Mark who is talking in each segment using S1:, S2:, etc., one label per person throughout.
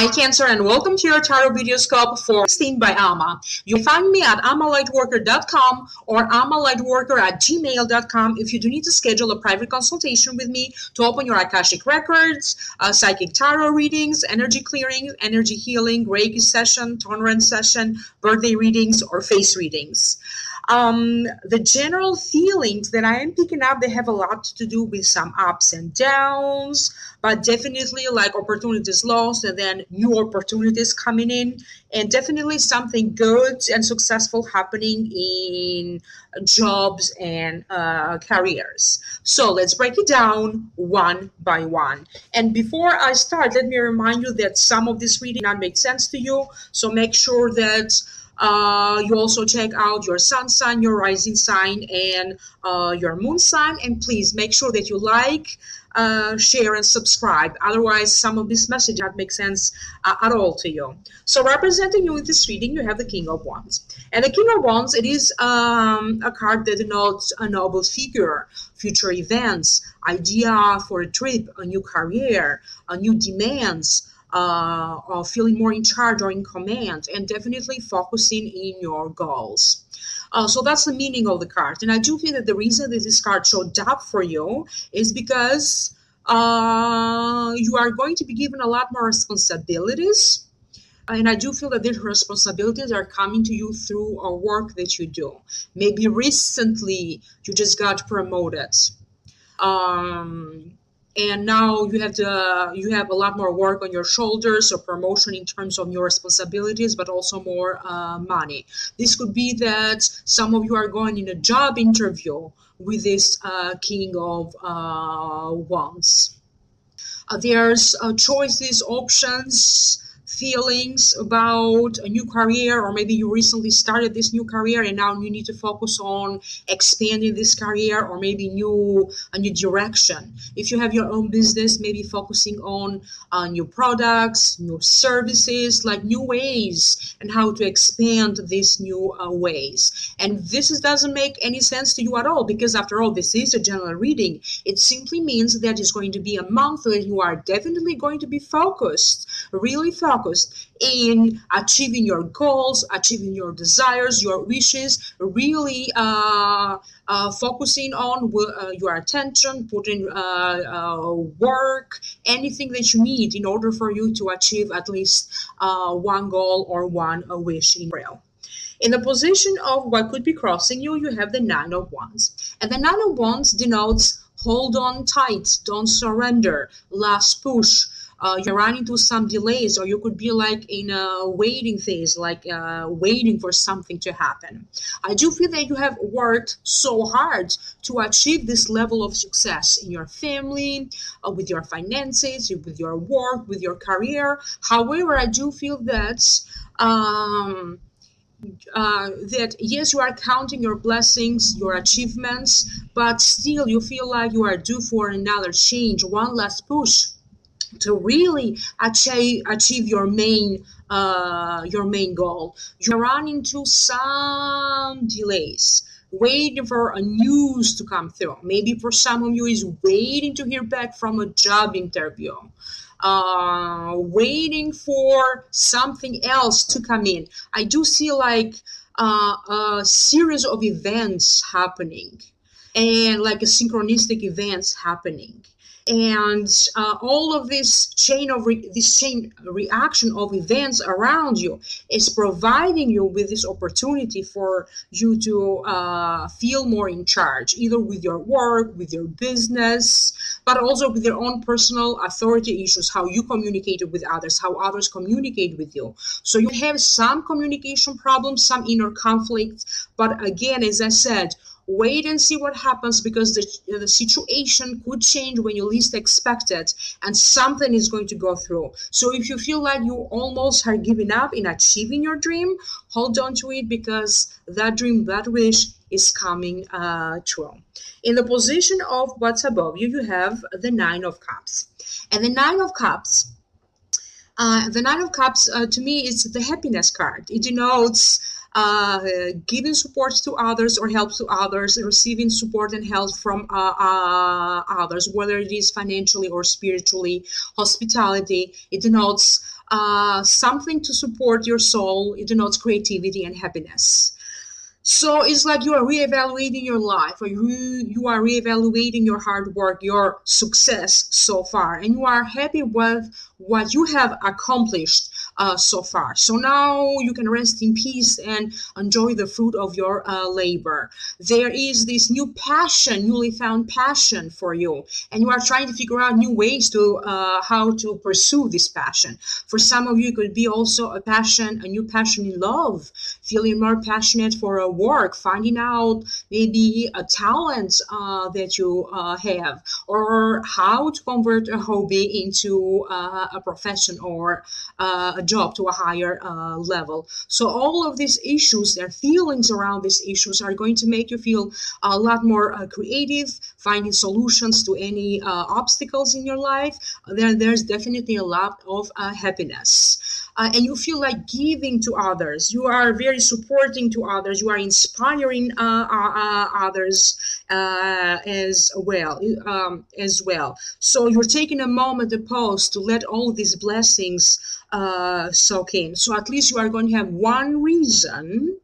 S1: Hi Cancer, and welcome to your Tarot Videoscope for 16 by Alma. You can find me at almalightworker.com or almalightworker@gmail.com if you do need to schedule a private consultation with me to open your Akashic records, psychic tarot readings, energy clearing, energy healing, Reiki session, tolerance session, birthday readings, or face readings. The general feelings that I am picking up, they have a lot to do with some ups and downs, but definitely like opportunities lost and then new opportunities coming in, and definitely something good and successful happening in jobs and careers. So let's break it down one by one. And before I start, let me remind you that some of this reading not make sense to you, so make sure that you also check out your sun sign, your rising sign, and your moon sign. And please make sure that you like, share, and subscribe. Otherwise, some of this message not make sense at all to you. So representing you in this reading, you have the King of Wands. And the King of Wands, it is a card that denotes a noble figure, future events, idea for a trip, a new career, a new demands, of feeling more in charge or in command, and definitely focusing in your goals. So that's the meaning of the card. And I do feel that the reason that this card showed up for you is because you are going to be given a lot more responsibilities. And I do feel that these responsibilities are coming to you through a work that you do. Maybe recently you just got promoted. And now you have a lot more work on your shoulders, or promotion in terms of your responsibilities, but also more money. This could be that some of you are going in a job interview with this King of Wands. There's choices, options, feelings about a new career, or maybe you recently started this new career and now you need to focus on expanding this career, or maybe a new direction. If you have your own business, maybe focusing on new products, new services, like new ways and how to expand these new ways. And this doesn't make any sense to you at all, because after all, this is a general reading. It simply means that it's going to be a month that you are definitely going to be focused, really focused in achieving your goals, achieving your desires, your wishes, really focusing on your attention, putting work, anything that you need in order for you to achieve at least one goal or one wish in real. In the position of what could be crossing you, you have the Nine of Wands. And the Nine of Wands denotes hold on tight, don't surrender, last push. You run into some delays, or you could be like in a waiting phase, like waiting for something to happen. I do feel that you have worked so hard to achieve this level of success in your family, with your finances, with your work, with your career. However, I do feel that that yes, you are counting your blessings, your achievements, but still you feel like you are due for another change, one last push to really achieve your main goal. You run into some delays, waiting for a news to come through. Maybe for some of you is waiting to hear back from a job interview, waiting for something else to come in. I do see like a series of events happening, and like a synchronistic events happening. And all of this chain reaction of events around you is providing you with this opportunity for you to feel more in charge, either with your work, with your business, but also with your own personal authority issues, how you communicate with others, how others communicate with you. So you have some communication problems, some inner conflicts, but again, as I said, wait and see what happens, because the situation could change when you least expect it, and something is going to go through. So if you feel like you almost are giving up in achieving your dream, hold on to it, because that dream, that wish is coming true. In the position of what's above you, you have the Nine of Cups. And the Nine of Cups, to me, is the happiness card. It denotes giving support to others or help to others, receiving support and help from others, whether it is financially or spiritually. Hospitality, it denotes something to support your soul. It denotes creativity and happiness. So it's like you are reevaluating your life, or you are reevaluating your hard work, your success so far, and you are happy with what you have accomplished so far. So now you can rest in peace and enjoy the fruit of your labor. There is this new passion, newly found passion for you, and you are trying to figure out new ways to how to pursue this passion. For some of you, it could be also a new passion in love, feeling more passionate for a work, finding out maybe a talent that you have, or how to convert a hobby into a profession or a job to a higher level. So all of these issues and feelings around these issues are going to make you feel a lot more creative, finding solutions to any obstacles in your life. There's definitely a lot of happiness. And you feel like giving to others. You are very supporting to others. You are inspiring others as well. So you're taking a moment, a pause to let all these blessings soak in. So at least you are going to have one reason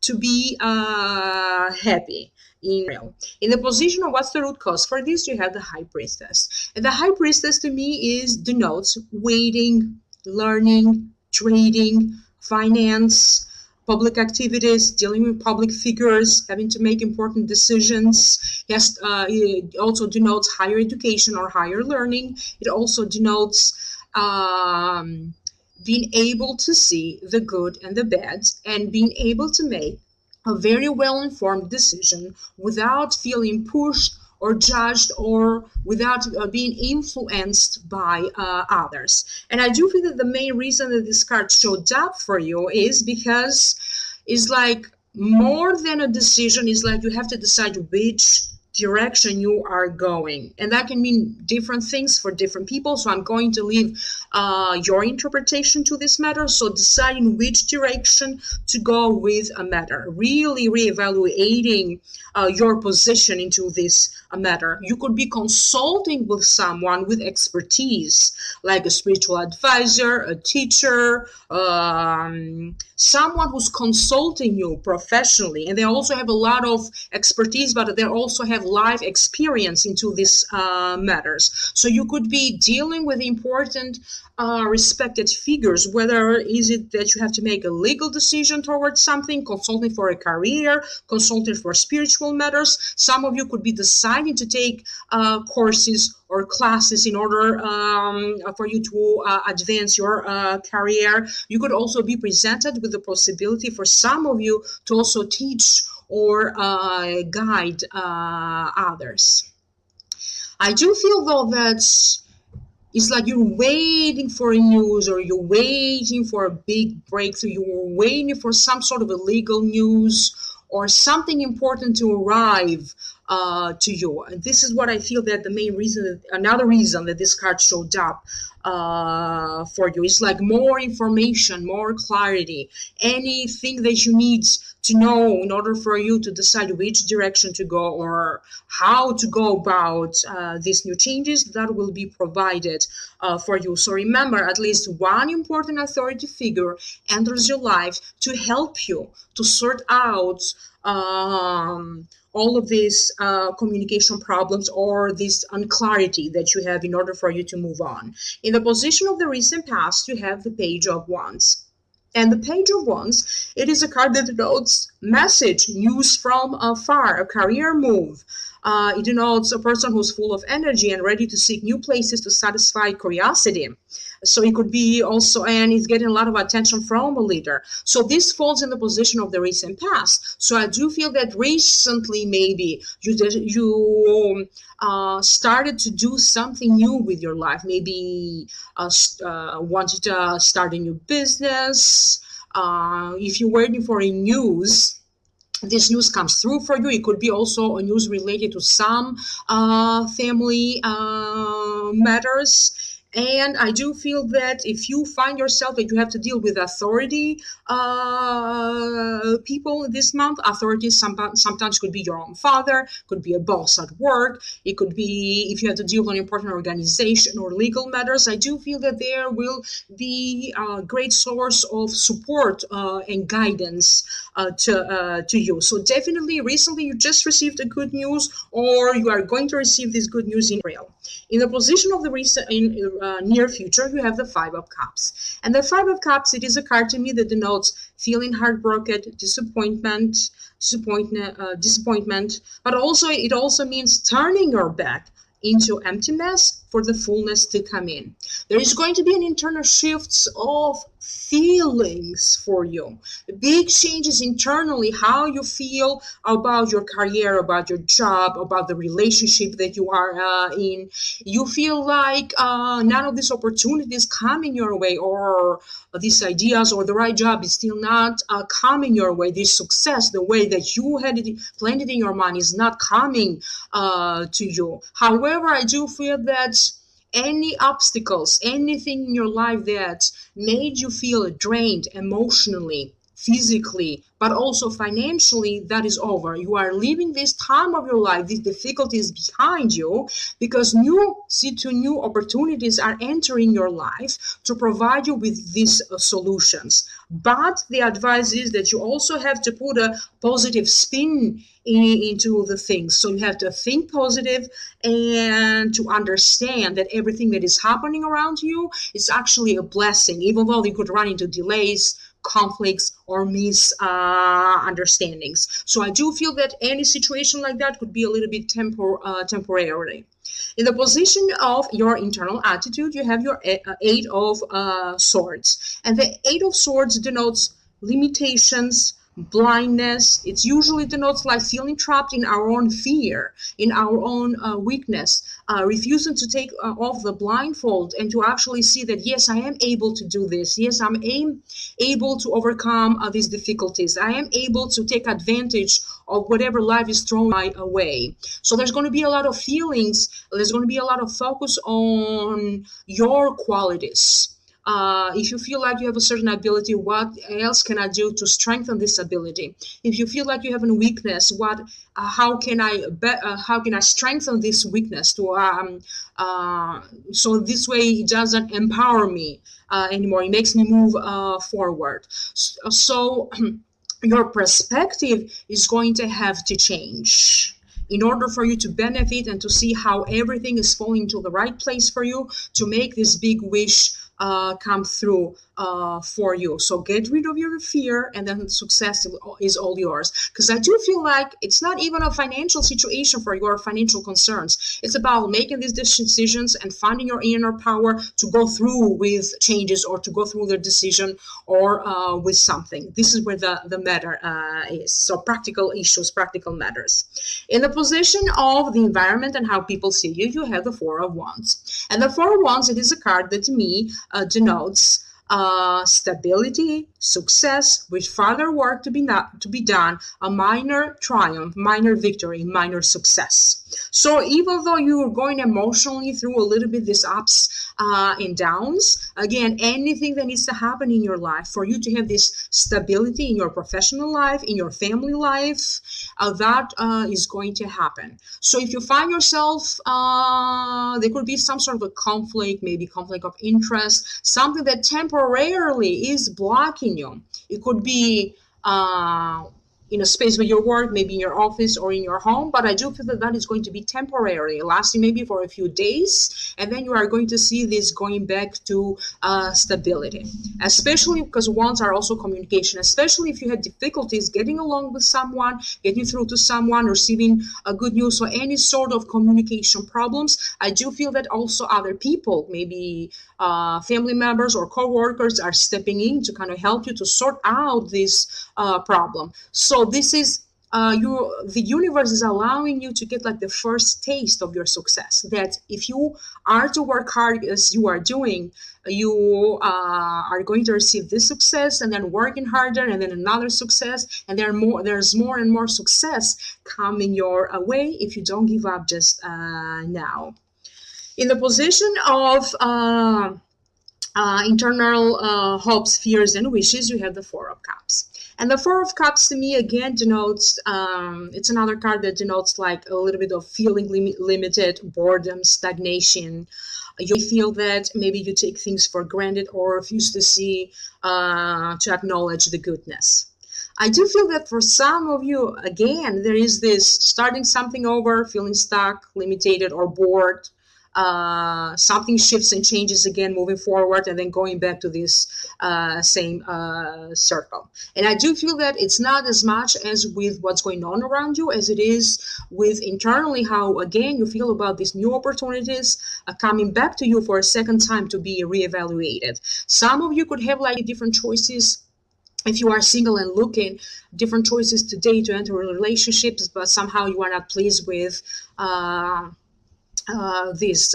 S1: to be happy. In the position of what's the root cause for this, you have the high priestess. And the high priestess to me denotes waiting, learning, trading, finance, public activities, dealing with public figures, having to make important decisions. Yes, it also denotes higher education or higher learning. It also denotes being able to see the good and the bad, and being able to make a very well-informed decision without feeling pushed or judged, or without being influenced by others. And I do think that the main reason that this card showed up for you is because it's like more than a decision. It's like you have to decide which direction you are going, and that can mean different things for different people. So I'm going to leave your interpretation to this matter. So deciding which direction to go with a matter, really reevaluating your position into this matter. You could be consulting with someone with expertise, like a spiritual advisor, a teacher, someone who's consulting you professionally, and they also have a lot of expertise, but they also have life experience into these matters. So you could be dealing with important respected figures, whether is it that you have to make a legal decision towards something, consulting for a career, consulting for spiritual matters. Some of you could be deciding to take courses or classes in order for you to advance your career. You could also be presented with the possibility for some of you to also teach or guide others. I do feel though that it's like you're waiting for a news, or you're waiting for a big breakthrough. You're waiting for some sort of illegal news or something important to arrive to you. And this is what I feel that the main reason, another reason that this card showed up for you. It's like more information, more clarity, anything that you need to know in order for you to decide which direction to go or how to go about these new changes that will be provided for you. So remember, at least one important authority figure enters your life to help you to sort out all of these communication problems or this unclarity that you have in order for you to move on. In the position of the recent past, you have the Page of Wands. And the Page of Wands, it is a card that denotes message, news from afar, a career move. It denotes a person who's full of energy and ready to seek new places to satisfy curiosity. So it could be also, and it's getting a lot of attention from a leader. So this falls in the position of the recent past. So I do feel that recently maybe you started to do something new with your life. Maybe wanted to start a new business. If you're waiting for a news, this news comes through for you. It could be also a news related to some family matters. And I do feel that if you find yourself that you have to deal with authority people this month, authorities sometimes could be your own father, could be a boss at work, it could be if you have to deal with an important organization or legal matters. I do feel that there will be a great source of support and guidance to you. So definitely recently you just received a good news, or you are going to receive this good news in April. In the position of the near future, you have the Five of Cups. And the Five of Cups, it is a card to me that denotes feeling heartbroken, disappointment, but also it also means turning your back into emptiness for the fullness to come in. There is going to be an internal shifts of feelings for you, big changes internally, how you feel about your career, about your job, about the relationship that you are in. You feel like none of these opportunities coming your way, or these ideas or the right job is still not coming your way. This success, the way that you had it planned it in your mind, is not coming to you. However, I do feel that any obstacles, anything in your life that made you feel drained emotionally, physically, but also financially, that is over. You are leaving this time of your life, these difficulties behind you, because two new opportunities are entering your life to provide you with these solutions. But the advice is that you also have to put a positive spin into the things. So you have to think positive and to understand that everything that is happening around you is actually a blessing, even though you could run into delays, conflicts, or misunderstandings. So I do feel that any situation like that could be a little bit temporary. In the position of your internal attitude, you have your Eight of Swords. And the Eight of Swords denotes limitations, blindness. It usually denotes like feeling trapped in our own fear, in our own weakness, refusing to take off the blindfold and to actually see that, yes, I am able to do this. Yes, I'm able to overcome these difficulties. I am able to take advantage of whatever life is throwing my way. So there's going to be a lot of feelings. There's going to be a lot of focus on your qualities. If you feel like you have a certain ability, what else can I do to strengthen this ability? If you feel like you have a weakness, how can I strengthen this weakness so this way it doesn't empower me anymore. It makes me move forward. So your perspective is going to have to change in order for you to benefit and to see how everything is falling to the right place for you to make this big wish come through for you. So get rid of your fear, and then success is all yours. Because I do feel like it's not even a financial situation for your financial concerns. It's about making these decisions and finding your inner power to go through with changes, or to go through the decision, or with something. This is where the matter is. So practical issues, practical matters. In the position of the environment and how people see you, you have the Four of Wands. And the Four of Wands, it is a card that to me denotes stability, success, with further work to be done, a minor triumph, minor victory, minor success. So even though you're going emotionally through a little bit these ups and downs, again, anything that needs to happen in your life for you to have this stability in your professional life, in your family life, that is going to happen. So if you find yourself, there could be some sort of a conflict, maybe conflict of interest, something that temporarily is blocking you. It could be in a space where you work, maybe in your office or in your home, but I do feel that is going to be temporary, lasting maybe for a few days, and then you are going to see this going back to stability, especially because wands are also communication, especially if you had difficulties getting along with someone, getting through to someone, receiving a good news, or any sort of communication problems. I do feel that also other people, maybe family members or co-workers, are stepping in to kind of help you to sort out this problem. So this is the universe is allowing you to get like the first taste of your success, that if you are to work hard as you are doing, you are going to receive this success, and then working harder, and then another success, and there's more and more success coming your way if you don't give up just now. In the position of internal hopes, fears, and wishes, you have the Four of Cups. And the Four of Cups to me again denotes, it's another card that denotes like a little bit of feeling limited, boredom, stagnation. You feel that maybe you take things for granted or refuse to see, to acknowledge the goodness. I do feel that for some of you, again, there is this starting something over, feeling stuck, limited, or bored. Something shifts and changes again, moving forward, and then going back to this same circle. And I do feel that it's not as much as with what's going on around you as it is with internally how, again, you feel about these new opportunities coming back to you for a second time to be reevaluated. Some of you could have like different choices. If you are single and looking, different choices today to enter relationships, but somehow you are not pleased with these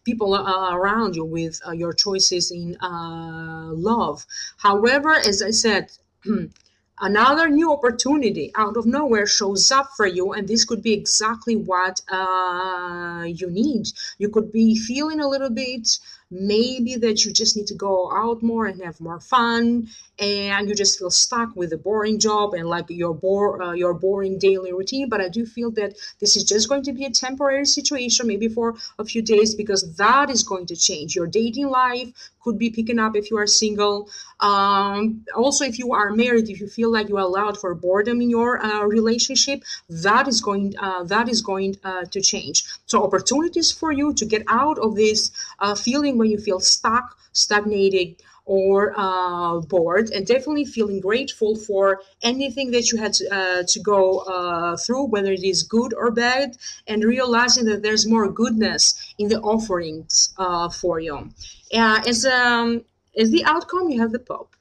S1: people around you, with your choices in love. However, as I said, another new opportunity out of nowhere shows up for you, and this could be exactly what you need. You could be feeling a little bit maybe that you just need to go out more and have more fun, and you just feel stuck with a boring job and like your boring daily routine. But I do feel that this is just going to be a temporary situation, maybe for a few days, because that is going to change. Your dating life could be picking up if you are single. Also, if you are married, if you feel like you are allowed for boredom in your relationship, that is going to change. So opportunities for you to get out of this feeling when you feel stuck, stagnated, or bored, and definitely feeling grateful for anything that you had to go through, whether it is good or bad, and realizing that there's more goodness in the offerings for you. As the outcome, you have the Pope.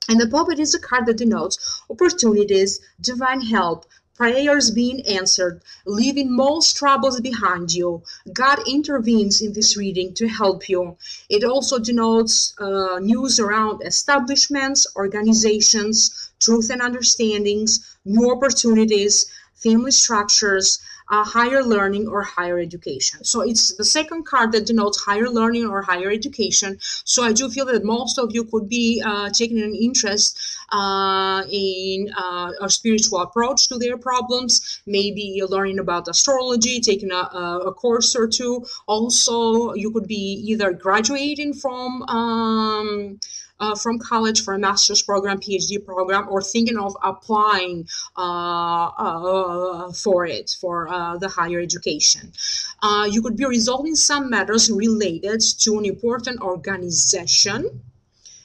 S1: And the Pope, it is a card that denotes opportunities, divine help, prayers being answered, leaving most troubles behind you. God intervenes in this reading to help you. It also denotes news around establishments, organizations, truth and understandings, new opportunities, family structures, higher learning or higher education. So it's the second card that denotes higher learning or higher education. So I do feel that most of you could be taking an interest in a spiritual approach to their problems, maybe learning about astrology, taking a course or two. Also, you could be either graduating from college for a master's program, PhD program, or thinking of applying for the higher education. You could be resolving some matters related to an important organization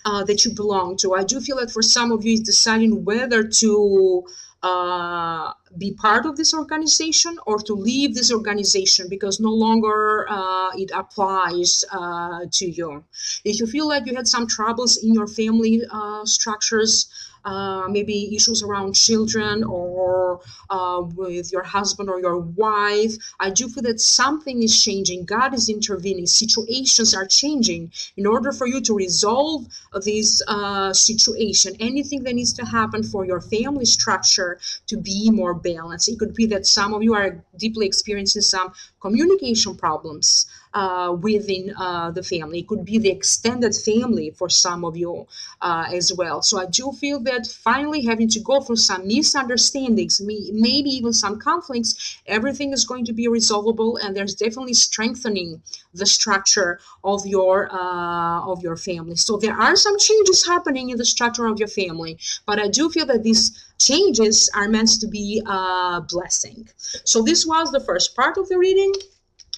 S1: that you belong to. I do feel that for some of you, it's deciding whether to be part of this organization or to leave this organization because no longer it applies to you. If you feel like you had some troubles in your family structures, maybe issues around children or with your husband or your wife, I do feel that something is changing. God is intervening. Situations are changing in order for you to resolve this situation. Anything that needs to happen for your family structure to be more balanced. It could be that some of you are deeply experiencing some communication problems within the family. It could be the extended family for some of you as well. So I do feel that finally having to go through some misunderstandings, maybe even some conflicts, everything is going to be resolvable, and there's definitely strengthening the structure of your family. So there are some changes happening in the structure of your family, but I do feel that these changes are meant to be a blessing. So this was the first part of the reading.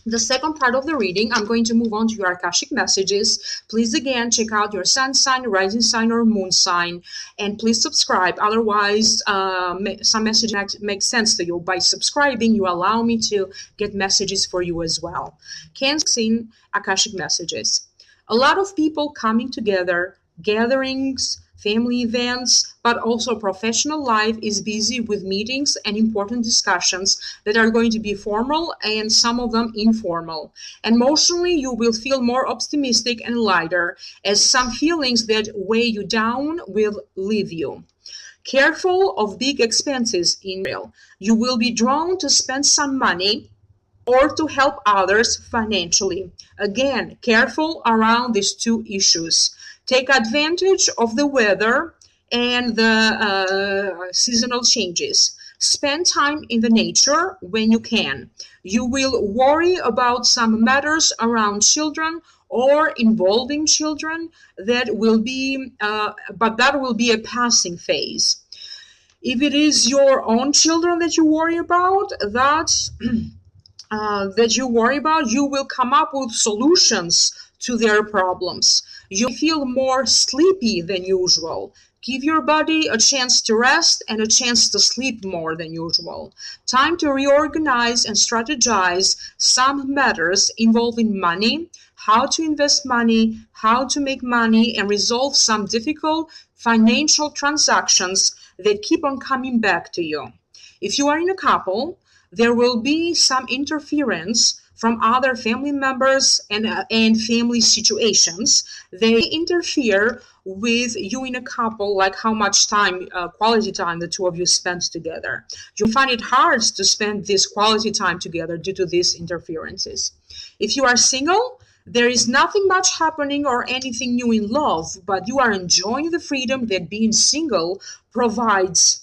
S1: The second part of the reading, I'm going to move on to your Akashic messages. Please, again, check out your sun sign, rising sign, or moon sign, and please subscribe. Otherwise, some messages make sense to you. By subscribing, you allow me to get messages for you as well. Cancer, Akashic messages. A lot of people coming together, gatherings, family events, but also professional life is busy with meetings and important discussions that are going to be formal and some of them informal. Emotionally, you will feel more optimistic and lighter as some feelings that weigh you down will leave you. Careful of big expenses in real. You will be drawn to spend some money or to help others financially. Again, careful around these two issues. Take advantage of the weather and the seasonal changes. Spend time in the nature when you can. You will worry about some matters around children or involving children that will be, but that will be a passing phase. If it is your own children that you worry about, you will come up with solutions to their problems. You feel more sleepy than usual. Give your body a chance to rest and a chance to sleep more than usual. Time to reorganize and strategize some matters involving money, how to invest money, how to make money, and resolve some difficult financial transactions that keep on coming back to you. If you are in a couple, there will be some interference from other family members and family situations. They interfere with you in a couple, like how much time, quality time, the two of you spend together. You find it hard to spend this quality time together due to these interferences. If you are single, there is nothing much happening or anything new in love, but you are enjoying the freedom that being single provides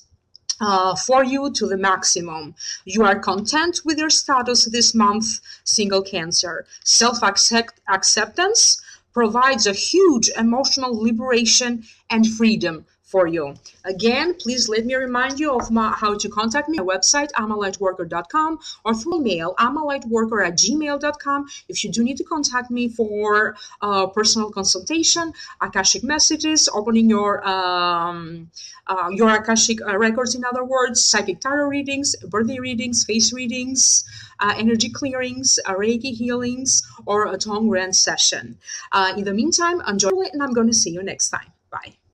S1: for you to the maximum. You are content with your status this month, single Cancer. Self-acceptance provides a huge emotional liberation and freedom for you. Again, please let me remind you of how to contact me. My website, amalightworker.com, or through email, amalightworker@gmail.com. If you do need to contact me for personal consultation, Akashic messages, opening your Akashic records, in other words, psychic tarot readings, birthday readings, face readings, energy clearings, Reiki healings, or a tongue rant session. In the meantime, enjoy it, and I'm going to see you next time. Bye.